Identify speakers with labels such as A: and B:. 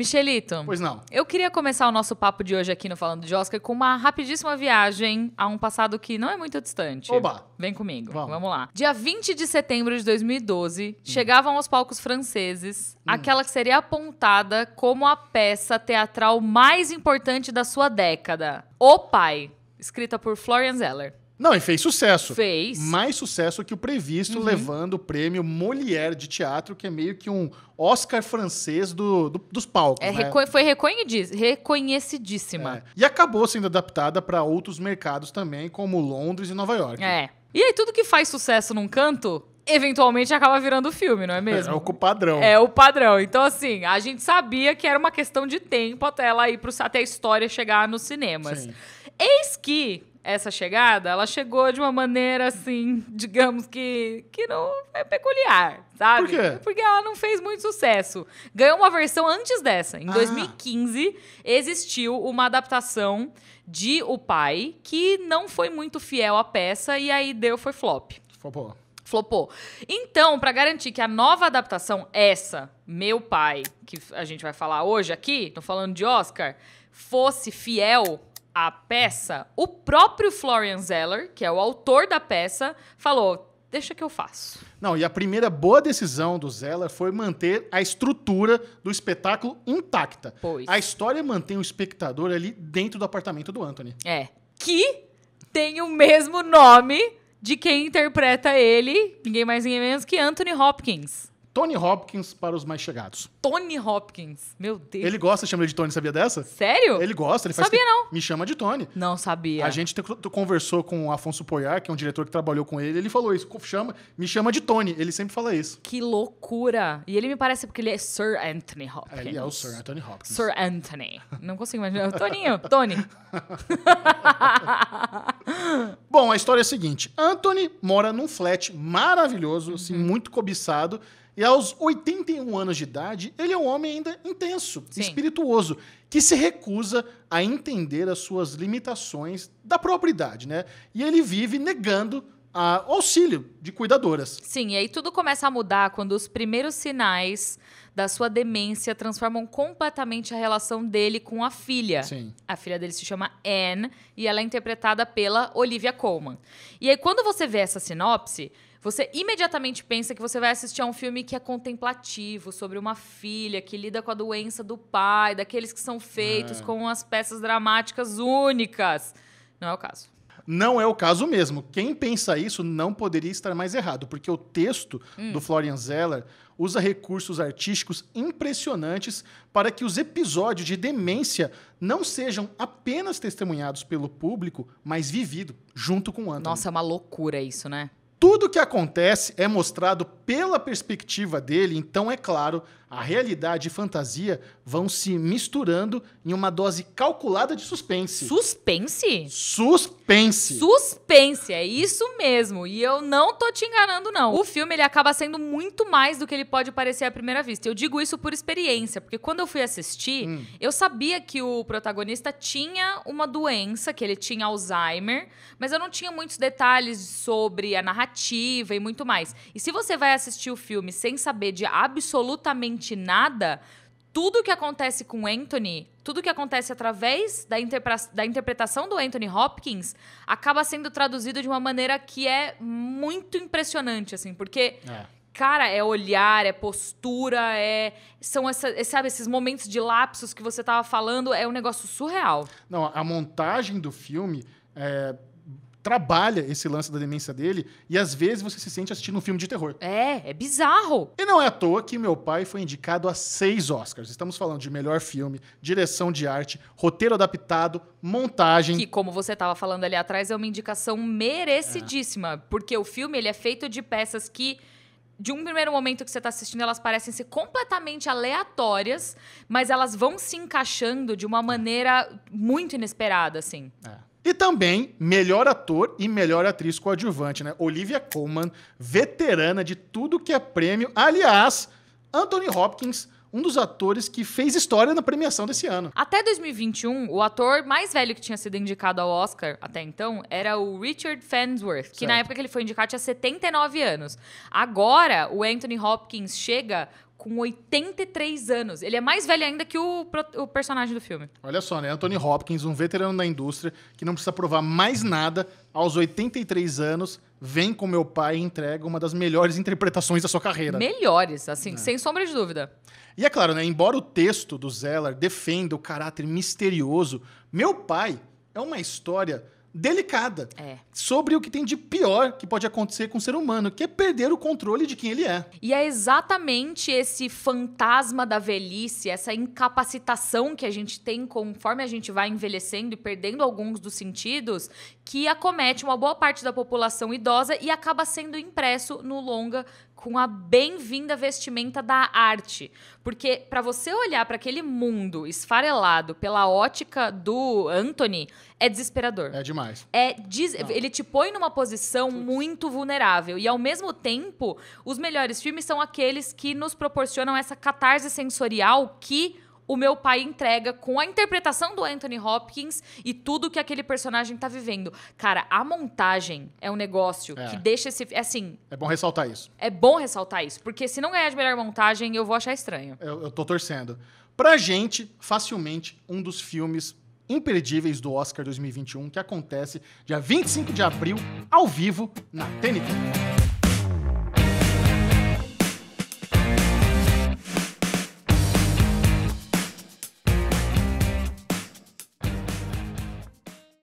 A: Michelito,
B: Pois não.
A: eu queria começar o nosso papo de hoje aqui no Falando de Oscar com uma rapidíssima viagem a um passado que não é muito distante.
B: Oba!
A: Vem comigo,
B: Vamos.
A: vamos lá. Dia 20 de setembro de 2012, chegavam aos palcos franceses aquela que seria apontada como a peça teatral mais importante da sua década, O Pai, escrita por Florian Zeller.
B: Não, e fez sucesso.
A: Fez.
B: Mais sucesso que o previsto, levando o prêmio Molière de teatro, que é meio que um Oscar francês dos palcos, né?
A: Foi reconhecidíssima.
B: É. E acabou sendo adaptada para outros mercados também, como Londres e Nova York.
A: É. E aí, tudo que faz sucesso num canto, eventualmente acaba virando filme, não é mesmo?
B: É o padrão.
A: É o padrão. Então, assim, a gente sabia que era uma questão de tempo até ela ir até a história chegar nos cinemas.
B: Sim.
A: Eis que essa chegada, ela chegou de uma maneira, assim, digamos que não é peculiar, sabe?
B: Por quê?
A: Porque ela não fez muito sucesso. Ganhou uma versão antes dessa. Em 2015, existiu uma adaptação de O Pai, que não foi muito fiel à peça, e aí foi flop. Flopou. Então, pra garantir que a nova adaptação, essa, Meu Pai, que a gente vai falar hoje aqui, tô falando de Oscar, fosse fiel à peça, o próprio Florian Zeller, que é o autor da peça, falou, deixa que eu faço.
B: Não, e a primeira boa decisão do Zeller foi manter a estrutura do espetáculo intacta.
A: Pois.
B: A história mantém o espectador ali dentro do apartamento do Anthony.
A: É. Que tem o mesmo nome de quem interpreta ele, ninguém mais, ninguém menos que Anthony Hopkins.
B: Tony Hopkins para os mais chegados.
A: Tony Hopkins. Meu Deus.
B: Ele gosta, chama ele de Tony, sabia dessa?
A: Sério?
B: Ele gosta, ele faz.
A: Sabia não.
B: Me chama de Tony.
A: Não sabia.
B: A gente conversou com o Afonso Poyar, que é um diretor que trabalhou com ele falou isso, me chama de Tony, ele sempre fala isso.
A: Que loucura. E ele me parece porque ele é Sir Anthony Hopkins.
B: Ele é o Sir Anthony Hopkins.
A: Sir Anthony. Não consigo imaginar. Toninho, Tony.
B: Bom, a história é a seguinte. Anthony mora num flat maravilhoso, assim, muito cobiçado, e aos 81 anos de idade, ele é um homem ainda intenso,
A: Sim.
B: espirituoso, que se recusa a entender as suas limitações da própria idade, né? E ele vive negando auxílio de cuidadoras.
A: Sim, e aí tudo começa a mudar quando os primeiros sinais da sua demência transformam completamente a relação dele com a filha.
B: Sim.
A: A filha dele se chama Anne e ela é interpretada pela Olivia Colman. E aí quando você vê essa sinopse, você imediatamente pensa que você vai assistir a um filme que é contemplativo, sobre uma filha que lida com a doença do pai, daqueles que são feitos com as peças dramáticas únicas. Não é o caso.
B: Não é o caso mesmo. Quem pensa isso não poderia estar mais errado, porque o texto do Florian Zeller usa recursos artísticos impressionantes para que os episódios de demência não sejam apenas testemunhados pelo público, mas vivido junto com o Anthony.
A: Nossa, é uma loucura isso, né?
B: Tudo o que acontece é mostrado pela perspectiva dele, então, é claro, a realidade e fantasia vão se misturando em uma dose calculada de suspense.
A: Suspense?
B: Suspense!
A: Suspense, é isso mesmo. E eu não tô te enganando, não. O filme, ele acaba sendo muito mais do que ele pode parecer à primeira vista. Eu digo isso por experiência, porque quando eu fui assistir, eu sabia que o protagonista tinha uma doença, que ele tinha Alzheimer, mas eu não tinha muitos detalhes sobre a narrativa e muito mais. E se você vai assistir o filme sem saber de absolutamente nada, tudo que acontece com Anthony, tudo que acontece através da interpretação do Anthony Hopkins, acaba sendo traduzido de uma maneira que é muito impressionante, assim, porque... Cara, é olhar, é postura, são sabe, esses momentos de lapsos que você tava falando, é um negócio surreal.
B: Não, a montagem do filme trabalha esse lance da demência dele e às vezes você se sente assistindo um filme de terror.
A: É bizarro.
B: E não é à toa que Meu Pai foi indicado a 6 Oscars. Estamos falando de melhor filme, direção de arte, roteiro adaptado, montagem.
A: Que, como você estava falando ali atrás, é uma indicação merecidíssima. Porque o filme ele é feito de peças que, de um primeiro momento que você está assistindo, elas parecem ser completamente aleatórias, mas elas vão se encaixando de uma maneira muito inesperada, assim.
B: E também melhor ator e melhor atriz coadjuvante, né? Olivia Colman, veterana de tudo que é prêmio. Aliás, Anthony Hopkins, um dos atores que fez história na premiação desse ano.
A: Até 2021, o ator mais velho que tinha sido indicado ao Oscar até então era o Richard Farnsworth, que na época que ele foi indicado tinha 79 anos. Agora, o Anthony Hopkins chega com 83 anos. Ele é mais velho ainda que o personagem do filme.
B: Olha só, né? Anthony Hopkins, um veterano da indústria, que não precisa provar mais nada, aos 83 anos, vem com Meu Pai e entrega uma das melhores interpretações da sua carreira.
A: Melhores, assim, sem sombra de dúvida.
B: E é claro, né? Embora o texto do Zeller defenda o caráter misterioso, Meu Pai é uma história delicada sobre o que tem de pior que pode acontecer com o ser humano, que é perder o controle de quem ele é.
A: E é exatamente esse fantasma da velhice, essa incapacitação que a gente tem conforme a gente vai envelhecendo e perdendo alguns dos sentidos, que acomete uma boa parte da população idosa e acaba sendo impresso no longa com a bem-vinda vestimenta da arte. Porque para você olhar para aquele mundo esfarelado pela ótica do Anthony, é desesperador.
B: É demais.
A: Ele te põe numa posição muito vulnerável. E, ao mesmo tempo, os melhores filmes são aqueles que nos proporcionam essa catarse sensorial que o Meu Pai entrega com a interpretação do Anthony Hopkins e tudo que aquele personagem tá vivendo. Cara, a montagem é um negócio que deixa esse... Assim,
B: é bom ressaltar isso.
A: É bom ressaltar isso, porque se não ganhar de melhor montagem, eu vou achar estranho.
B: Eu tô torcendo. Pra gente, facilmente, um dos filmes imperdíveis do Oscar 2021, que acontece dia 25 de abril, ao vivo, na TNT.